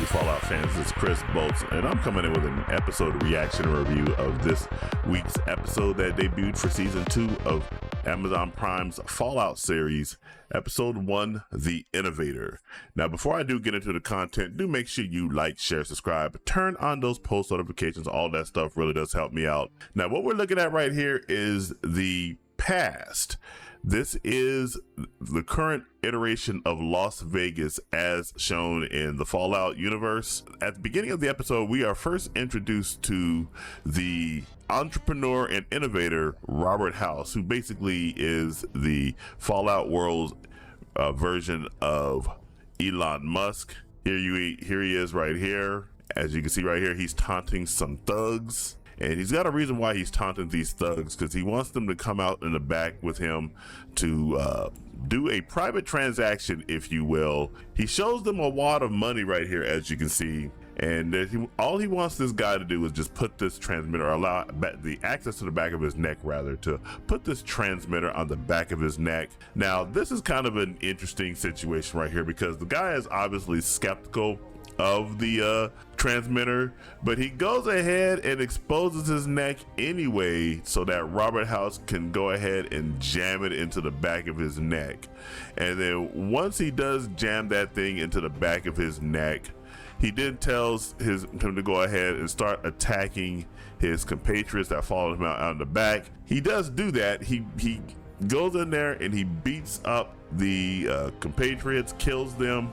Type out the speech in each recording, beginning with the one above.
Fallout fans, this is Chris Bolts, and I'm coming in with an episode reaction review of this week's episode that debuted for Season 2 of Amazon Prime's Fallout series, Episode 1, The Innovator. Now, before I do get into the content, do make sure you like, share, subscribe, turn on those post notifications. All that stuff really does help me out. Now, what we're looking at right here is the past. This is the current iteration of Las Vegas as shown in the Fallout universe. At the beginning of the episode, we are first introduced to the entrepreneur and innovator Robert House, who basically is the Fallout world's version of Elon Musk. Here he is right here. As you can see right here, he's taunting some thugs. And he's got a reason why he's taunting these thugs, because he wants them to come out in the back with him to do a private transaction, if you will. He shows them a wad of money right here, as you can see. And all he wants this guy to do is just put this transmitter, or allow the access to the back of his neck, rather, to put this transmitter on the back of his neck. Now, this is kind of an interesting situation right here, because the guy is obviously skeptical of the transmitter, but he goes ahead and exposes his neck anyway so that Robert House can go ahead and jam it into the back of his neck. And then once he does jam that thing into the back of his neck, he then tells him to go ahead and start attacking his compatriots that follow him out in the back. He does do that. He goes in there and he beats up the compatriots, kills them,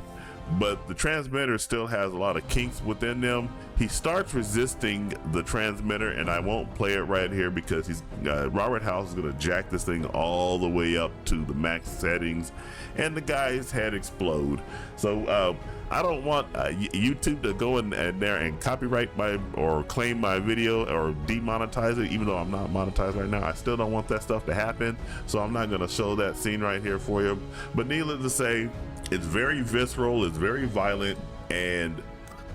but the transmitter still has a lot of kinks within them. He starts resisting the transmitter, and I won't play it right here because Robert House is going to jack this thing all the way up to the max settings, and the guy's head explode. So I don't want YouTube to go in there and copyright or claim my video or demonetize it, even though I'm not monetized right now. I still don't want that stuff to happen, so I'm not going to show that scene right here for you. But needless to say, it's very visceral, it's very violent, and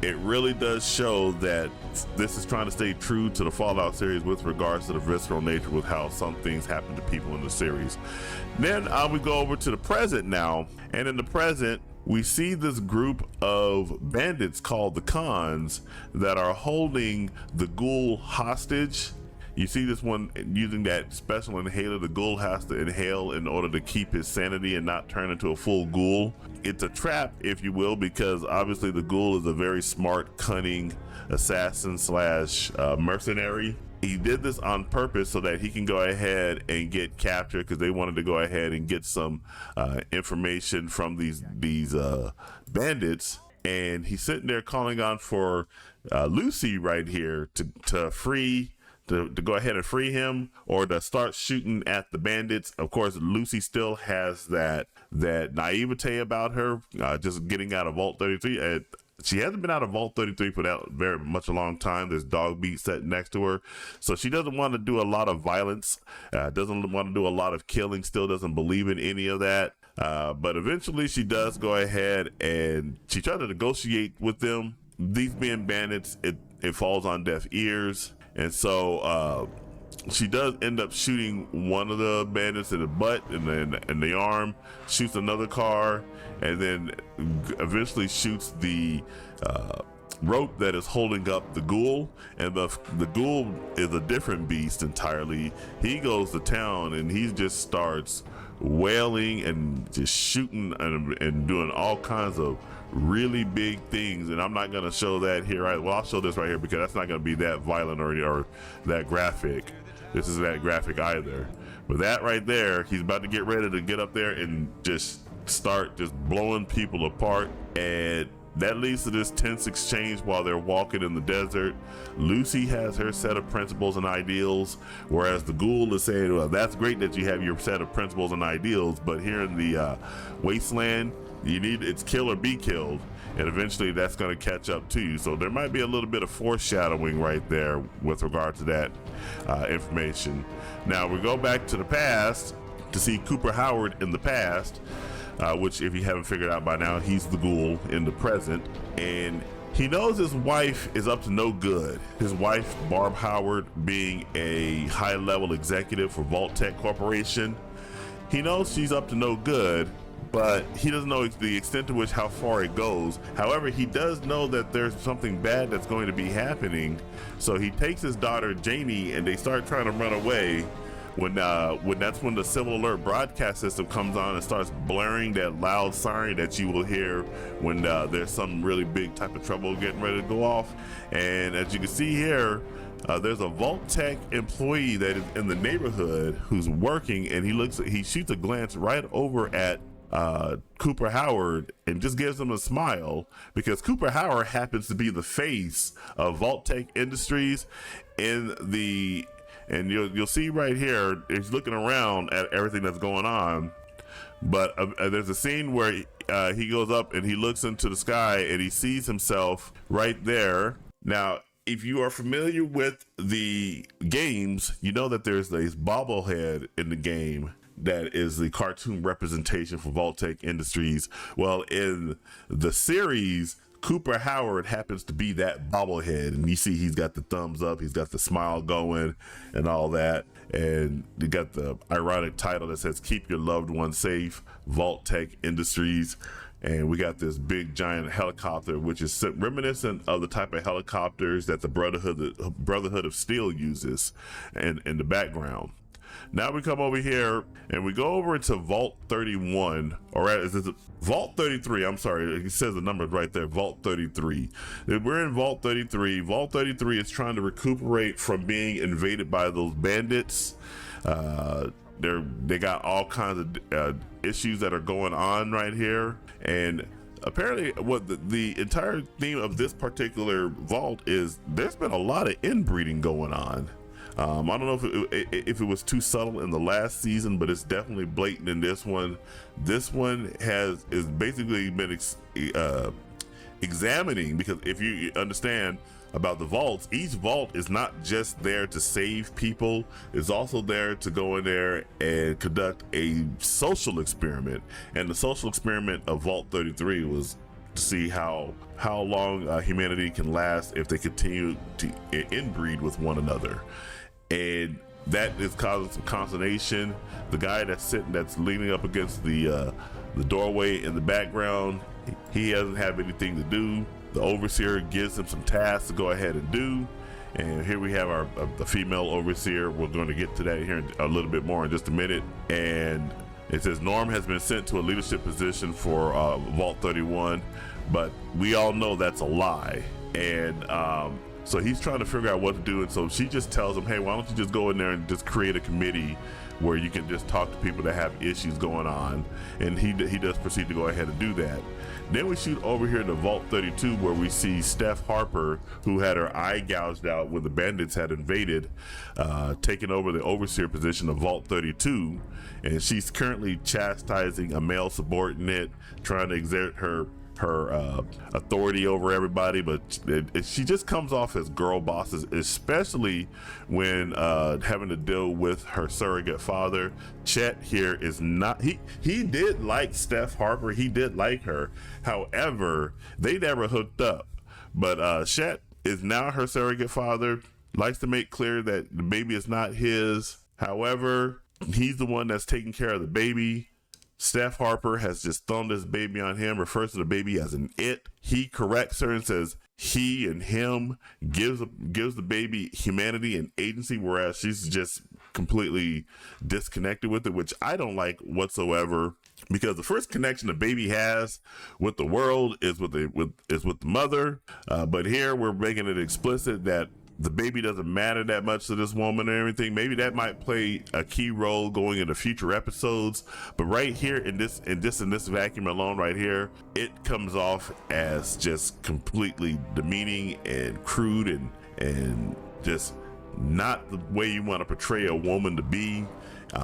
it really does show that this is trying to stay true to the Fallout series with regards to the visceral nature with how some things happen to people in the series. Then we go over to the present now, and in the present, we see this group of bandits called the Cons that are holding the ghoul hostage. You see this one using that special inhaler the ghoul has to inhale in order to keep his sanity and not turn into a full ghoul. It's a trap, if you will, because obviously the ghoul is a very smart, cunning assassin slash mercenary. He did this on purpose so that he can go ahead and get captured, because they wanted to go ahead and get some information from these bandits. And he's sitting there calling on for Lucy right here to go ahead and free him, or to start shooting at the bandits. Of course, Lucy still has that naivete about her, just getting out of Vault 33. She hasn't been out of Vault 33 for that very much a long time. There's dog beat set next to her. So she doesn't want to do a lot of violence, doesn't want to do a lot of killing, still doesn't believe in any of that. But eventually she does go ahead and she tries to negotiate with them. These being bandits, it falls on deaf ears. And so she does end up shooting one of the bandits in the butt and then in the arm, shoots another car, and then eventually shoots the rope that is holding up the ghoul. And the ghoul is a different beast entirely. He goes to town and he just starts wailing and just shooting and doing all kinds of really big things. And I'm not going to show that here. Well, I'll show this right here because that's not going to be that violent or that graphic. This is that graphic either. But that right there, he's about to get ready to get up there and just start just blowing people apart. And that leads to this tense exchange while they're walking in the desert. Lucy has her set of principles and ideals, whereas the ghoul is saying, well, that's great that you have your set of principles and ideals, but here in the wasteland, it's kill or be killed, and eventually that's going to catch up to you. So there might be a little bit of foreshadowing right there with regard to that information. Now we go back to the past to see Cooper Howard in the past, which, if you haven't figured out by now, he's the ghoul in the present, and he knows his wife is up to no good. His wife, Barb Howard, being a high-level executive for Vault Tech Corporation, he knows she's up to no good, but he doesn't know the extent to which how far it goes. However, he does know that there's something bad that's going to be happening, so he takes his daughter Jamie and they start trying to run away. When that's when the civil alert broadcast system comes on and starts blaring that loud siren that you will hear when there's some really big type of trouble getting ready to go off. And as you can see here, there's a Vault Tech employee that is in the neighborhood who's working, and he shoots a glance right over at Cooper Howard and just gives him a smile, because Cooper Howard happens to be the face of Vault Tech Industries and you'll see right here, he's looking around at everything that's going on. But there's a scene where he goes up and he looks into the sky and he sees himself right there. Now, if you are familiar with the games, you know that there's this bobblehead in the game that is the cartoon representation for Vault Tech Industries. Well, in the series, Cooper Howard happens to be that bobblehead, and you see he's got the thumbs up, he's got the smile going and all that, and you got the ironic title that says "Keep Your Loved One Safe, Vault Tech Industries." And we got this big giant helicopter, which is reminiscent of the type of helicopters that the Brotherhood of Steel uses in the background. Now we come over here and we go over to Vault 31, or is it Vault 33? I'm sorry, it says the number right there, Vault 33. We're in Vault 33. Vault 33 is trying to recuperate from being invaded by those bandits. They got all kinds of issues that are going on right here, and apparently what the entire theme of this particular vault is, there's been a lot of inbreeding going on. I don't know if it was too subtle in the last season, but it's definitely blatant in this one. This one is basically been examining, because if you understand about the vaults, each vault is not just there to save people, it's also there to go in there and conduct a social experiment. And the social experiment of Vault 33 was to see how long humanity can last if they continue to inbreed with one another. And that is causing some consternation. The guy that's leaning up against the doorway in the background, he doesn't have anything to do. The overseer gives him some tasks to go ahead and do. And here we have the female overseer. We're going to get to that here a little bit more in just a minute. And it says Norm has been sent to a leadership position for Vault 31, but we all know that's a lie. And so he's trying to figure out what to do, and so she just tells him, hey, why don't you just go in there and just create a committee where you can just talk to people that have issues going on. And he does proceed to go ahead and do that. Then we shoot over here to Vault 32, where we see Steph Harper, who had her eye gouged out when the bandits had invaded, taking over the overseer position of Vault 32, and she's currently chastising a male subordinate, trying to exert her authority over everybody, but she just comes off as girl bosses, especially when having to deal with her surrogate father. Chet here is not, he did like Steph Harper, he did like her, however they never hooked up, but Chet is now her surrogate father, likes to make clear that the baby is not his. However, he's the one that's taking care of the baby. Steph Harper has just thrown this baby on him, refers to the baby as an it. He corrects her and says he and him, gives the baby humanity and agency, whereas she's just completely disconnected with it, which I don't like whatsoever, because the first connection the baby has with the world is with the mother. But here we're making it explicit that the baby doesn't matter that much to this woman or everything. Maybe that might play a key role going into future episodes, but right here in this vacuum alone right here, it comes off as just completely demeaning and crude and just not the way you want to portray a woman to be.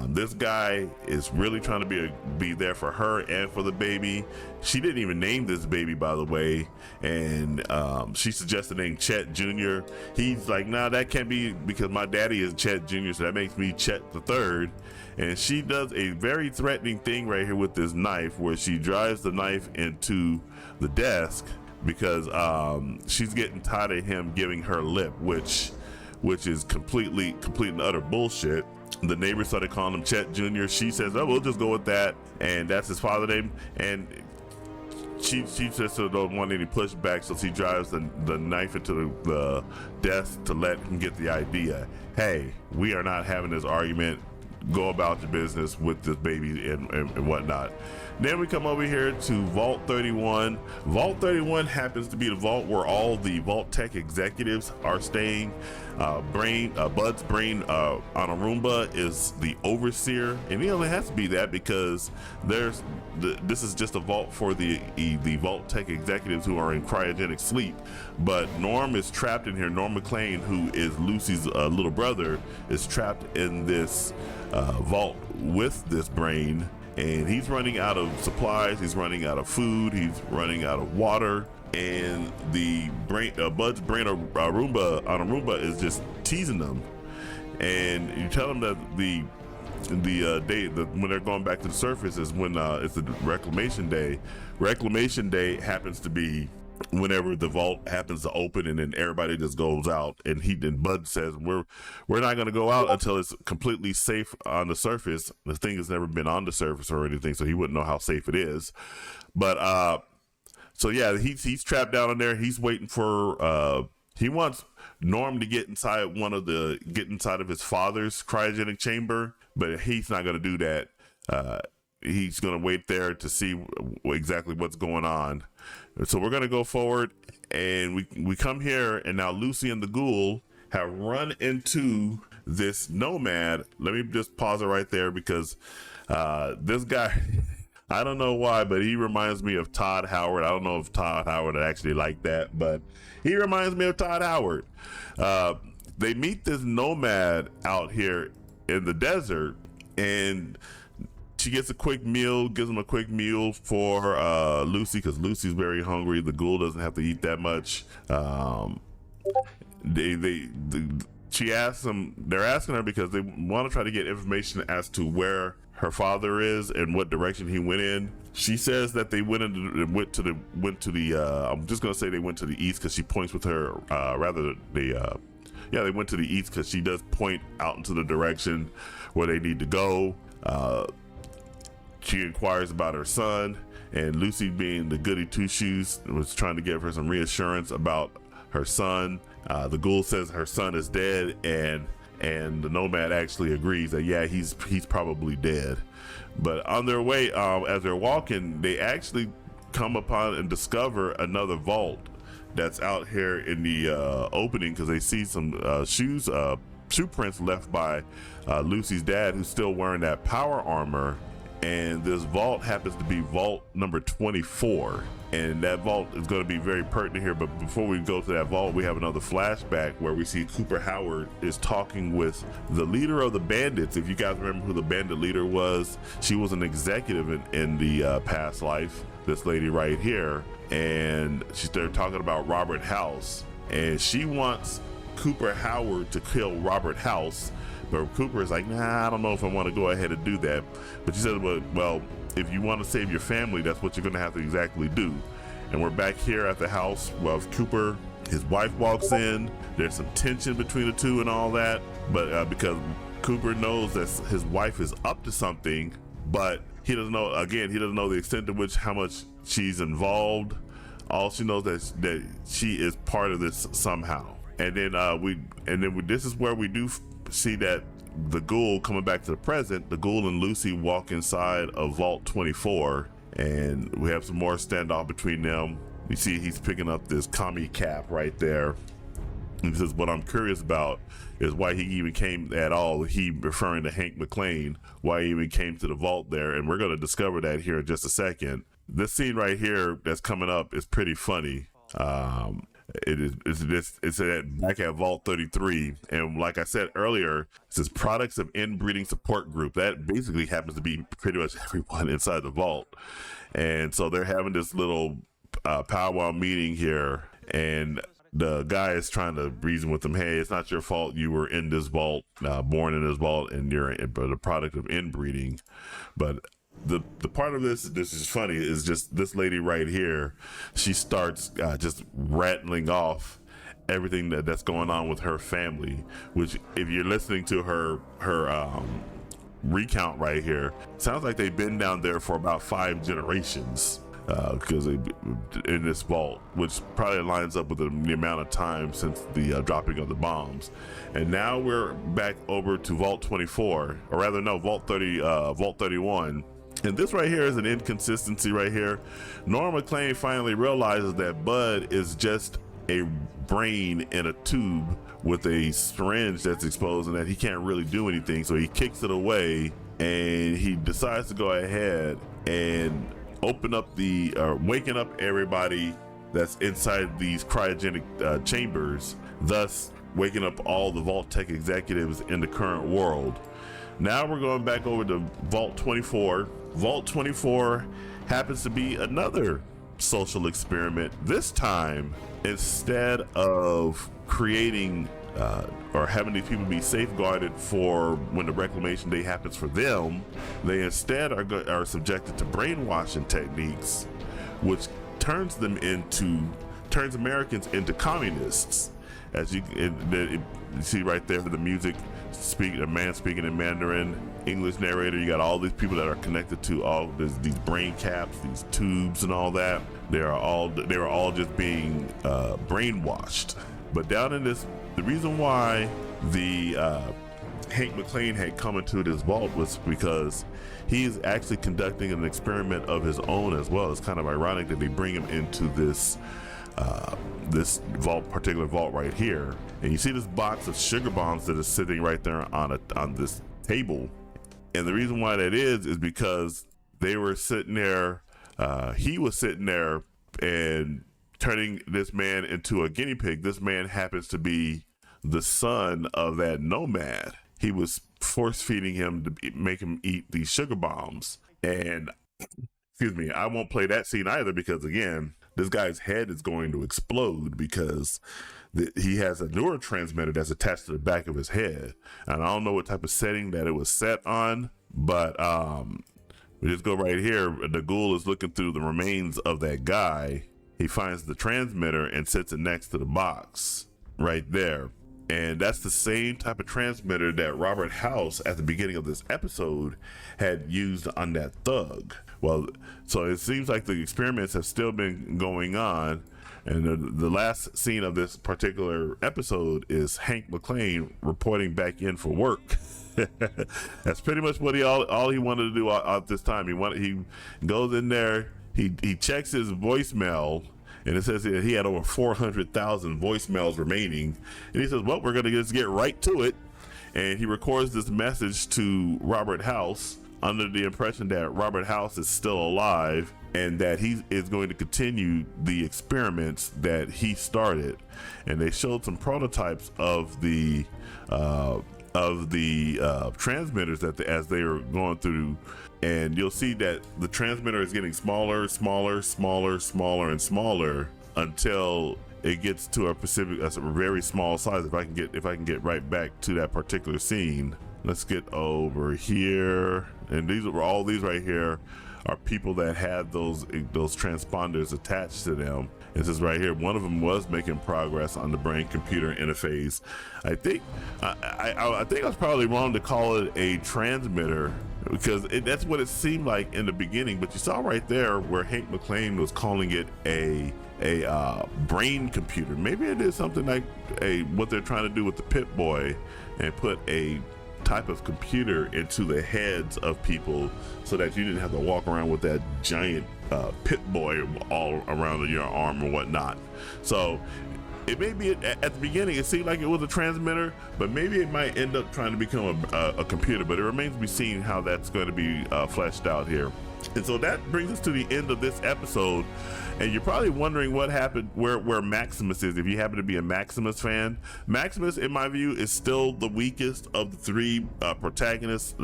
This guy is really trying to be there for her and for the baby. She didn't even name this baby, by the way, and she suggested the name Chet Jr. He's like, nah, that can't be, because my daddy is Chet Jr., so that makes me Chet the Third. And she does a very threatening thing right here with this knife, where she drives the knife into the desk because she's getting tired of him giving her lip, which is complete and utter bullshit. The neighbors started calling him Chet Jr. She says, "Oh, we'll just go with that," and that's his father name. And she just don't want any pushback, so she drives the knife into the desk to let him get the idea. Hey, we are not having this argument. Go about your business with this baby and whatnot. Then we come over here to Vault 31. Vault 31 happens to be the vault where all the Vault Tech executives are staying. Bud's brain on Aruba is the overseer, and it only has to be that because this is just a vault for the Vault Tech executives who are in cryogenic sleep. But Norm is trapped in here. Norm McClane, who is Lucy's little brother, is trapped in this vault with this brain, and he's running out of supplies, he's running out of food, he's running out of water, and the Bud's brain on Aruba is just teasing them. And you tell them that when they're going back to the surface is when it's the reclamation day. Reclamation day happens to be whenever the vault happens to open, and then everybody just goes out, and Bud says we're not going to go out until it's completely safe on the surface. The thing has never been on the surface or anything, so he wouldn't know how safe it is. But so yeah, he's trapped down in there. He's waiting for he wants Norm to get inside of his father's cryogenic chamber, but he's not going to do that. He's going to wait there to see exactly what's going on. So we're going to go forward, and we come here, and now Lucy and the Ghoul have run into this nomad. Let me just pause it right there because this guy, I don't know why, but he reminds me of Todd Howard. I don't know if Todd Howard actually like that, but he reminds me of Todd Howard. They meet this nomad out here in the desert, and she gets a quick meal, gives him a quick meal for Lucy, because Lucy's very hungry. The Ghoul doesn't have to eat that much. She asks them, they're asking her because they want to try to get information as to where her father is and what direction he went in. She says that they went to the I'm just gonna say they went to the east, because she points with her they went to the east, because she does point out into the direction where they need to go. She inquires about her son, and Lucy, being the goody two shoes, was trying to give her some reassurance about her son. The Ghoul says her son is dead, and the nomad actually agrees that yeah, he's probably dead. But on their way, as they're walking, they actually come upon and discover another vault that's out here in the opening, because they see some shoe prints left by Lucy's dad, who's still wearing that power armor. And this vault happens to be vault number 24, and that vault is going to be very pertinent here. But before we go to that vault, we have another flashback where we see Cooper Howard is talking with the leader of the bandits. If you guys remember who the bandit leader was, she was an executive in the past life, this lady right here, and they're talking about Robert House, and she wants Cooper Howard to kill Robert House. But Cooper is like, nah, I don't know if I want to go ahead and do that. But she said, well, if you want to save your family, that's what you're going to have to exactly do. And we're back here at the house of Cooper. His wife walks in. There's some tension between the two and all that. But because Cooper knows that his wife is up to something, but he doesn't know, again, he doesn't know the extent to which, how much she's involved. All she knows that she is part of this somehow. And then this is where we do see that the Ghoul, coming back to the present, the Ghoul and Lucy walk inside of Vault 24, and we have some more standoff between them. You see he's picking up this commie cap right there. And he says, what I'm curious about is why he even came at all, he referring to Hank McClane, why he even came to the vault there. And we're going to discover that here in just a second. This scene right here that's coming up is pretty funny. It's back at Vault 33, and like I said earlier, it says products of inbreeding support group. That basically happens to be pretty much everyone inside the vault. And so they're having this little powwow meeting here, and the guy is trying to reason with them, hey, it's not your fault, you were in this vault, born in this vault, and you're the product of inbreeding. But the part of this is funny, is just this lady right here. She starts just rattling off everything that's going on with her family, which if you're listening to her recount right here, sounds like they've been down there for about 5 generations, because in this vault, which probably lines up with the amount of time since the dropping of the bombs. And now we're back over to Vault 24, or rather no, Vault 31. And this right here is an inconsistency right here. Nora McClane finally realizes that Bud is just a brain in a tube with a syringe that's exposed and that he can't really do anything. So he kicks it away and he decides to go ahead and open up waking up everybody that's inside these cryogenic chambers, thus waking up all the Vault Tech executives in the current world. Now we're going back over to Vault 24. Vault 24 happens to be another social experiment. This time, instead of creating or having these people be safeguarded for when the reclamation day happens for them, they instead are subjected to brainwashing techniques, which turns Americans into communists. As you see right there, the music, a man speaking in Mandarin, English narrator. You got all these people that are connected to all these brain caps, these tubes, and all that. They were all just being brainwashed. But down in this, the reason why the Hank McClane had come into this vault was because he's actually conducting an experiment of his own as well. It's kind of ironic that they bring him into this particular vault right here, and you see this box of sugar bombs that is sitting right there on this table. And the reason why that is because they were sitting there, he was sitting there and turning this man into a guinea pig. This man happens to be the son of that nomad. He was force feeding him to make him eat these sugar bombs. And excuse me, I won't play that scene either, because again, this guy's head is going to explode because he has a neurotransmitter that's attached to the back of his head. And I don't know what type of setting that it was set on, but we just go right here. The ghoul is looking through the remains of that guy. He finds the transmitter and sits it next to the box right there. And that's the same type of transmitter that Robert House at the beginning of this episode had used on that thug. Well, so it seems like the experiments have still been going on, and the last scene of this particular episode is Hank McClane reporting back in for work. That's pretty much what all he wanted to do at this time. He goes in there, he checks his voicemail, and it says that he had over 400,000 voicemails remaining, and he says, well, we're gonna just get right to it. And he records this message to Robert House under the impression that Robert House is still alive and that he is going to continue the experiments that he started. And they showed some prototypes of the transmitters as they were going through, and you'll see that the transmitter is getting smaller and smaller until it gets to a very small size. If I can get right back to that particular scene. Let's get over here, and these right here are people that had those transponders attached to them. It says right here, one of them was making progress on the brain-computer interface. I think I was probably wrong to call it a transmitter, because that's what it seemed like in the beginning. But you saw right there where Hank McClane was calling it a brain computer. Maybe it is something like what they're trying to do with the Pit Boy and put a type of computer into the heads of people so that you didn't have to walk around with that giant Pit Boy all around your arm or whatnot. So it may be at the beginning it seemed like it was a transmitter, but maybe it might end up trying to become a computer. But it remains to be seen how that's going to be fleshed out here. And so that brings us to the end of this episode. And you're probably wondering what happened, where Maximus is, if you happen to be a Maximus fan. Maximus, in my view, is still the weakest of the three protagonists,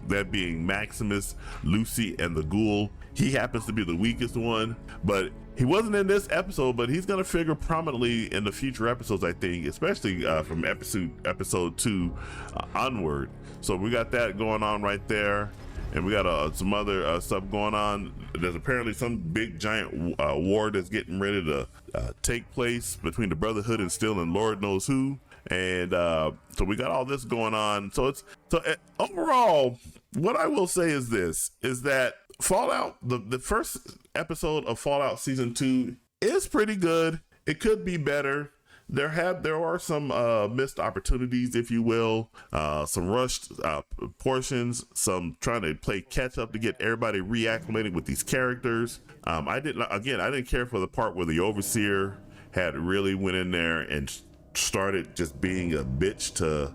that being Maximus, Lucy, and the Ghoul. He happens to be the weakest one, but he wasn't in this episode, but he's going to figure prominently in the future episodes, I think, especially from episode 2 onward. So we got that going on right there. and we got some other stuff going on. There's apparently some big giant war that's getting ready to take place between the Brotherhood and Steel and Lord knows who. And so we got all this going on. So overall, what I will say is this: is that Fallout, the first episode of Fallout Season 2 is pretty good. It could be better. There are some missed opportunities, if you will, some rushed portions, some trying to play catch up to get everybody reacclimated with these characters. I didn't care for the part where the Overseer had really went in there and started just being a bitch to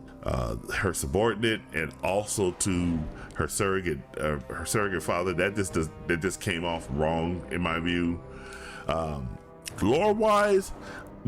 her subordinate and also to her surrogate father. That just came off wrong in my view. Lore wise,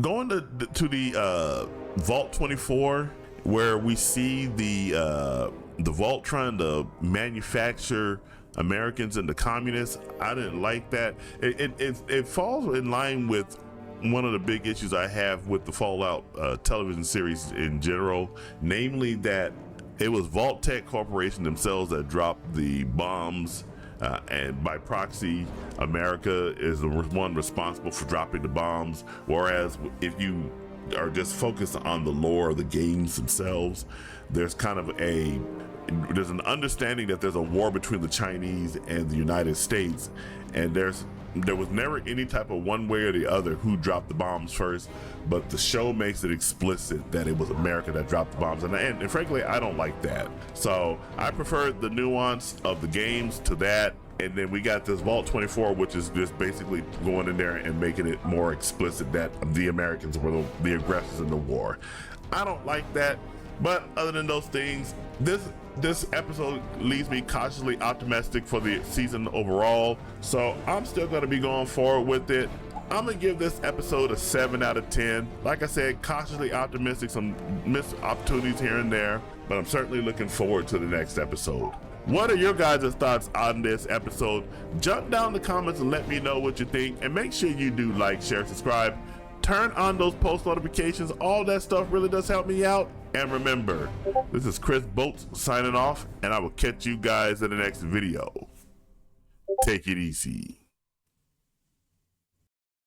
going to the Vault 24, where we see the Vault trying to manufacture Americans into communists, I didn't like that. It falls in line with one of the big issues I have with the Fallout television series in general, namely that it was Vault Tech Corporation themselves that dropped the bombs, and by proxy, America is the one responsible for dropping the bombs. Whereas if you are just focused on the lore of the games themselves, there's an understanding that there's a war between the Chinese and the United States, and there was never any type of one way or the other who dropped the bombs first, but the show makes it explicit that it was America that dropped the bombs, and frankly, I don't like that. So I prefer the nuance of the games to that, and then we got this Vault 24, which is just basically going in there and making it more explicit that the Americans were the aggressors in the war. I don't like that, but other than those things, this episode leaves me cautiously optimistic for the season overall, so I'm still going to be going forward with it. I'm going to give this episode a 7 out of 10. Like I said, cautiously optimistic, some missed opportunities here and there, but I'm certainly looking forward to the next episode. What are your guys' thoughts on this episode? Jump down in the comments and let me know what you think, and make sure you do like, share, subscribe, turn on those post notifications. All that stuff really does help me out. And remember, this is Chris Bolts signing off, and I will catch you guys in the next video. Take it easy.